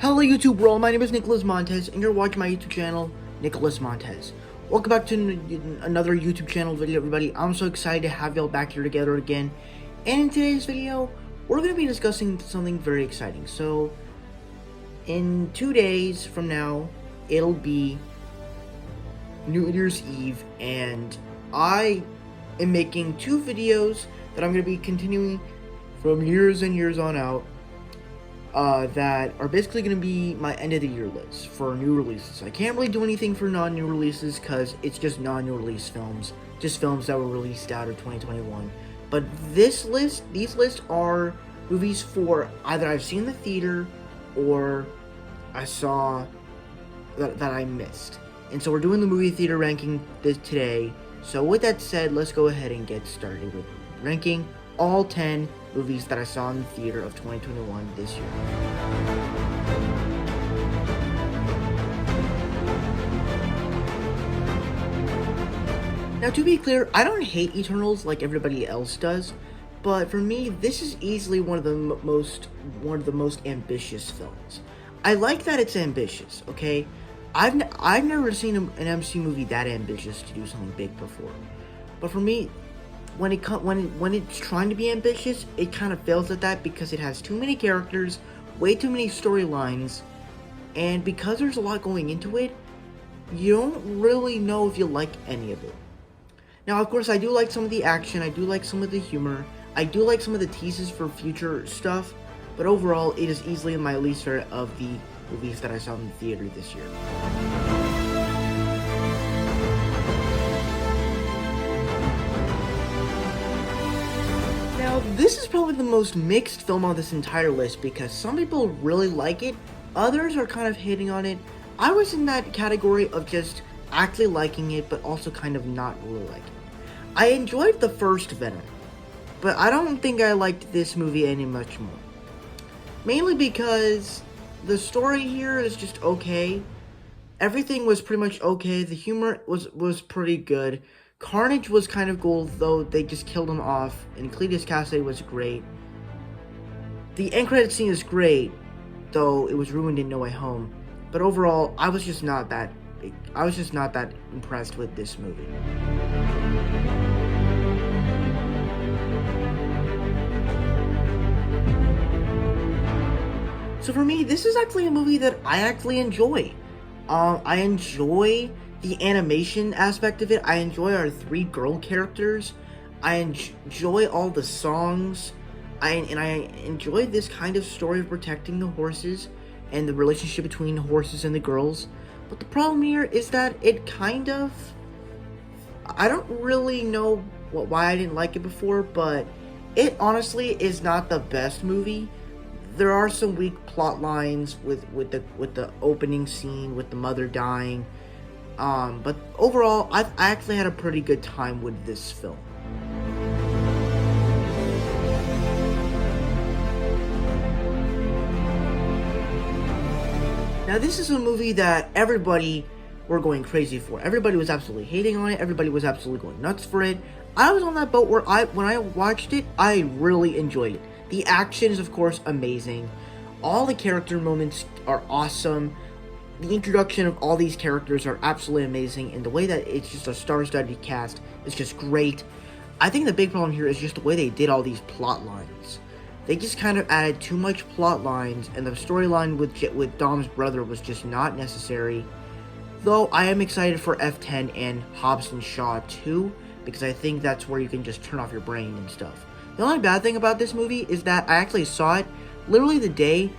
Hello YouTube world, my name is Nicholas Montez, and you're watching my YouTube channel, Nicholas Montez. Welcome back to another YouTube channel video, everybody. I'm so excited to have y'all back here together again. And in today's video, we're going to be discussing something very exciting. So, in 2 days from now, it'll be New Year's Eve, and I am making 2 videos that I'm going to be continuing from years and years on out. That are basically going to be my end of the year list for new releases. I can't really do anything for non-new releases because it's just non-new release films, just films that were released out of 2021. But these lists are movies for either I've seen in the theater or I saw that I missed. And so we're doing the movie theater ranking today. So with that said, let's go ahead and get started with ranking all 10 movies that I saw in the theater of 2021 this year. Now, to be clear, I don't hate Eternals like everybody else does, but for me, this is easily one of the most ambitious films. I like that it's ambitious. Okay, I've never seen an MCU movie that ambitious to do something big before, but for me, when it's trying to be ambitious, it kind of fails at that because it has too many characters, way too many storylines, and because there's a lot going into it, you don't really know if you like any of it. Now, of course, I do like some of the action, I do like some of the humor, I do like some of the teases for future stuff, but overall, it is easily my least favorite of the movies that I saw in the theater this year. Now, this is probably the most mixed film on this entire list because some people really like it, others are kind of hating on it. I was in that category of just actually liking it, but also kind of not really liking it. I enjoyed the first Venom, but I don't think I liked this movie any much more. Mainly because the story here is just okay. Everything was pretty much okay. The humor was pretty good. Carnage was kind of cool, though they just killed him off, and Cletus Cassidy was great. The end credit scene is great, though it was ruined in No Way Home. But overall, I was just not that impressed with this movie. So for me, this is actually a movie that I actually enjoy. I enjoy the animation aspect of it. I enjoy our 3 girl characters. I enjoy all the songs. And I enjoy this kind of story of protecting the horses and the relationship between the horses and the girls. But the problem here is that it kind of... I don't really know why I didn't like it before, but it honestly is not the best movie. There are some weak plot lines with the opening scene with the mother dying. But overall, I actually had a pretty good time with this film. Now, this is a movie that everybody were going crazy for. Everybody was absolutely hating on it. Everybody was absolutely going nuts for it. I was on that boat where when I watched it, I really enjoyed it. The action is, of course, amazing. All the character moments are awesome. The introduction of all these characters are absolutely amazing, and the way that it's just a star-studded cast is just great. I think the big problem here is just the way they did all these plot lines. They just kind of added too much plot lines, and the storyline with Dom's brother was just not necessary. Though I am excited for F10 and Hobbs and Shaw 2, because I think that's where you can just turn off your brain and stuff. The only bad thing about this movie is that I actually saw it literally the day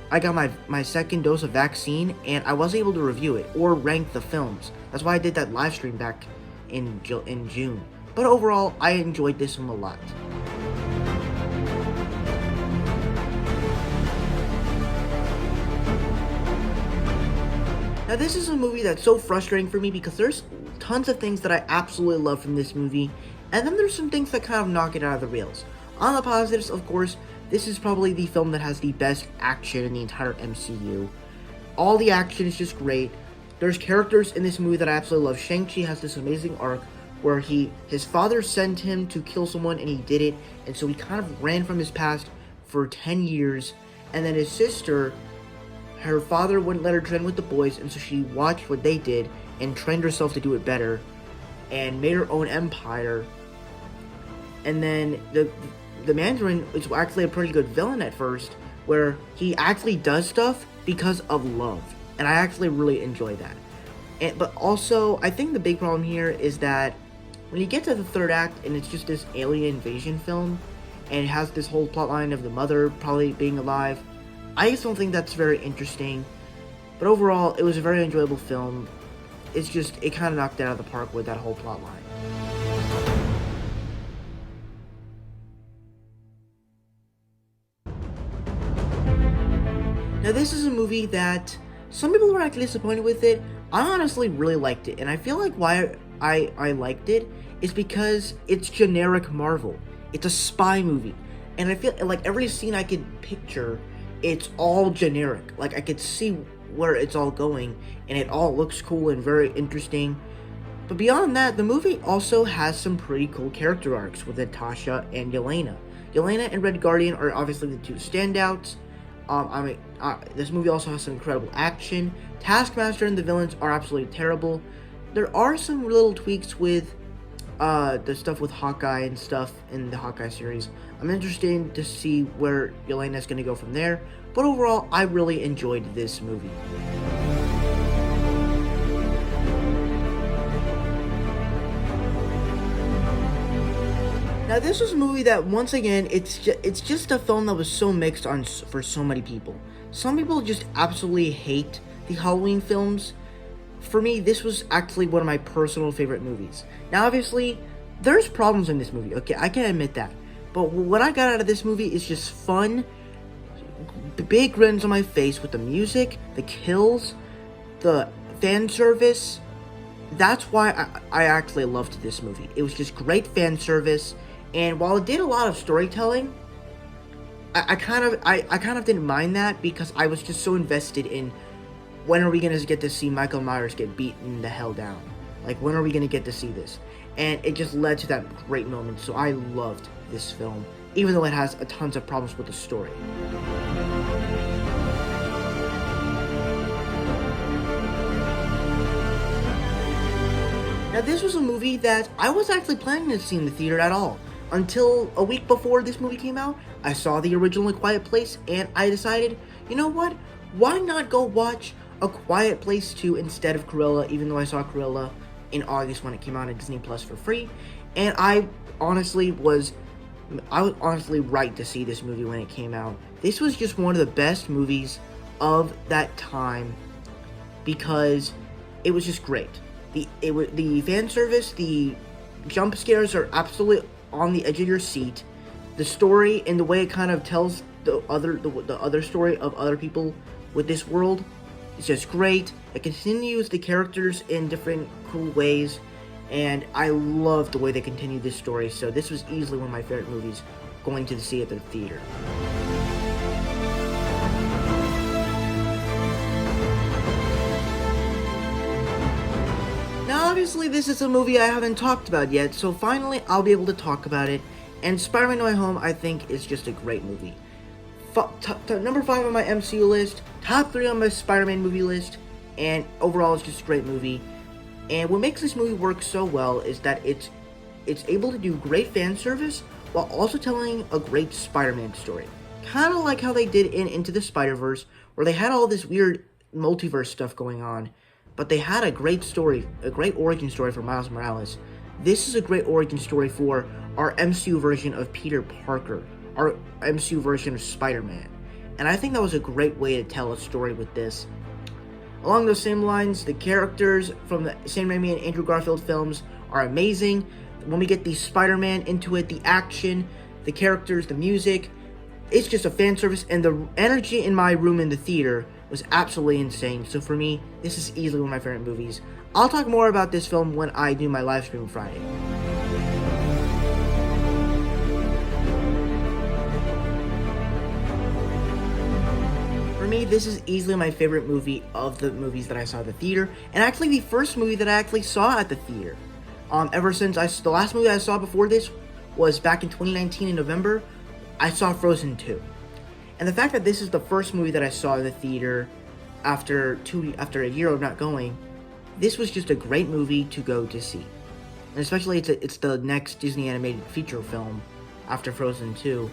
I got my second dose of vaccine, and I wasn't able to review it or rank the films. That's why I did that live stream back in June. But overall, I enjoyed this one a lot. Now, this is a movie that's so frustrating for me because there's tons of things that I absolutely love from this movie, and then there's some things that kind of knock it out of the rails. On the positives, of course, this is probably the film that has the best action in the entire MCU. All the action is just great. There's characters in this movie that I absolutely love. Shang-Chi has this amazing arc where his father sent him to kill someone and he did it, and so he kind of ran from his past for 10 years, and then his sister, her father wouldn't let her train with the boys, and so she watched what they did and trained herself to do it better and made her own empire. And then the Mandarin is actually a pretty good villain at first, where he actually does stuff because of love, and I actually really enjoy that. But also, I think the big problem here is that when you get to the third act and it's just this alien invasion film, and it has this whole plotline of the mother probably being alive, I just don't think that's very interesting. But overall, it was a very enjoyable film. It's just, it kind of knocked it out of the park with that whole plotline. Now, this is a movie that some people were actually disappointed with it. I honestly really liked it, and I feel like why I liked it is because it's generic Marvel. It's a spy movie, and I feel like every scene I could picture, it's all generic. Like, I could see where it's all going, and it all looks cool and very interesting. But beyond that, the movie also has some pretty cool character arcs with Natasha and Yelena. Yelena and Red Guardian are obviously the two standouts. This movie also has some incredible action. Taskmaster and the villains are absolutely terrible. There are some little tweaks with the stuff with Hawkeye and stuff in the Hawkeye series. I'm interested to see where Yelena's going to go from there. But overall, I really enjoyed this movie. Now, this was a movie that, once again, it's just a film that was so mixed on for so many people. Some people just absolutely hate the Halloween films. For me, this was actually one of my personal favorite movies. Now, obviously, there's problems in this movie, okay? I can admit that. But what I got out of this movie is just fun, big grins on my face with the music, the kills, the fan service. That's why I actually loved this movie. It was just great fan service. And while it did a lot of storytelling, I kind of didn't mind that because I was just so invested in when are we going to get to see Michael Myers get beaten the hell down? Like, when are we going to get to see this? And it just led to that great moment. So I loved this film, even though it has a tons of problems with the story. Now, this was a movie that I was actually planning to see in the theater at all. Until a week before this movie came out, I saw the original A Quiet Place, and I decided, you know what? Why not go watch A Quiet Place 2 instead of Cruella, even though I saw Cruella in August when it came out on Disney Plus for free. And I was honestly right to see this movie when it came out. This was just one of the best movies of that time because it was just great. The fan service, the jump scares are absolutely on the edge of your seat. The story and the way it kind of tells the other story of other people with this world is just great. It continues the characters in different cool ways, and I love the way they continue this story. So this was easily one of my favorite movies going to see at the theater. Now, obviously, this is a movie I haven't talked about yet, so finally I'll be able to talk about it. And Spider-Man No Way Home, I think, is just a great movie. Number 5 on my MCU list, top 3 on my Spider-Man movie list, and overall it's just a great movie. And what makes this movie work so well is that it's able to do great fan service while also telling a great Spider-Man story. Kind of like how they did in Into the Spider-Verse, where they had all this weird multiverse stuff going on, but they had a great story, a great origin story for Miles Morales. This is a great origin story for our MCU version of Peter Parker, our MCU version of Spider-Man. And I think that was a great way to tell a story with this. Along those same lines, the characters from the Sam Raimi and Andrew Garfield films are amazing. When we get the Spider-Man into it, the action, the characters, the music, it's just a fan service, and the energy in my room in the theater was absolutely insane. So for me, this is easily one of my favorite movies. I'll talk more about this film when I do my live stream Friday. For me, this is easily my favorite movie of the movies that I saw at the theater, and actually the first movie that I actually saw at the theater. Ever since the last movie I saw before this was back in 2019 in November, I saw Frozen 2. And the fact that this is the first movie that I saw in the theater after a year of not going, this was just a great movie to go to see. And especially it's the next Disney animated feature film after Frozen 2.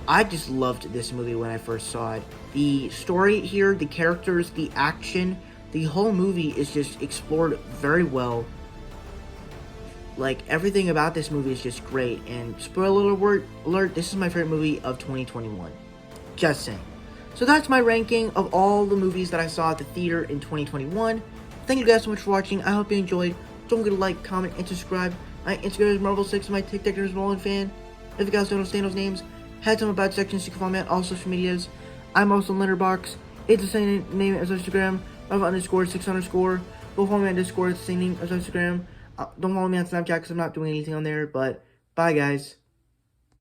I just loved this movie when I first saw it. The story here, the characters, the action, the whole movie is just explored very well. Like, everything about this movie is just great. And spoiler alert, this is my favorite movie of 2021. Just saying. So that's my ranking of all the movies that I saw at the theater in 2021. Thank you guys so much for watching. I hope you enjoyed. Don't forget to like, comment, and subscribe. My Instagram is Marvel6, my TikTok is MarvelFan. If you guys don't understand those names, head to my about sections. You can follow me on all social medias. I'm also on Letterboxd. It's the same name as Instagram. Marvel_6_. Go follow me on Discord. It's the same name as Instagram. Don't follow me on Snapchat because I'm not doing anything on there. But bye, guys.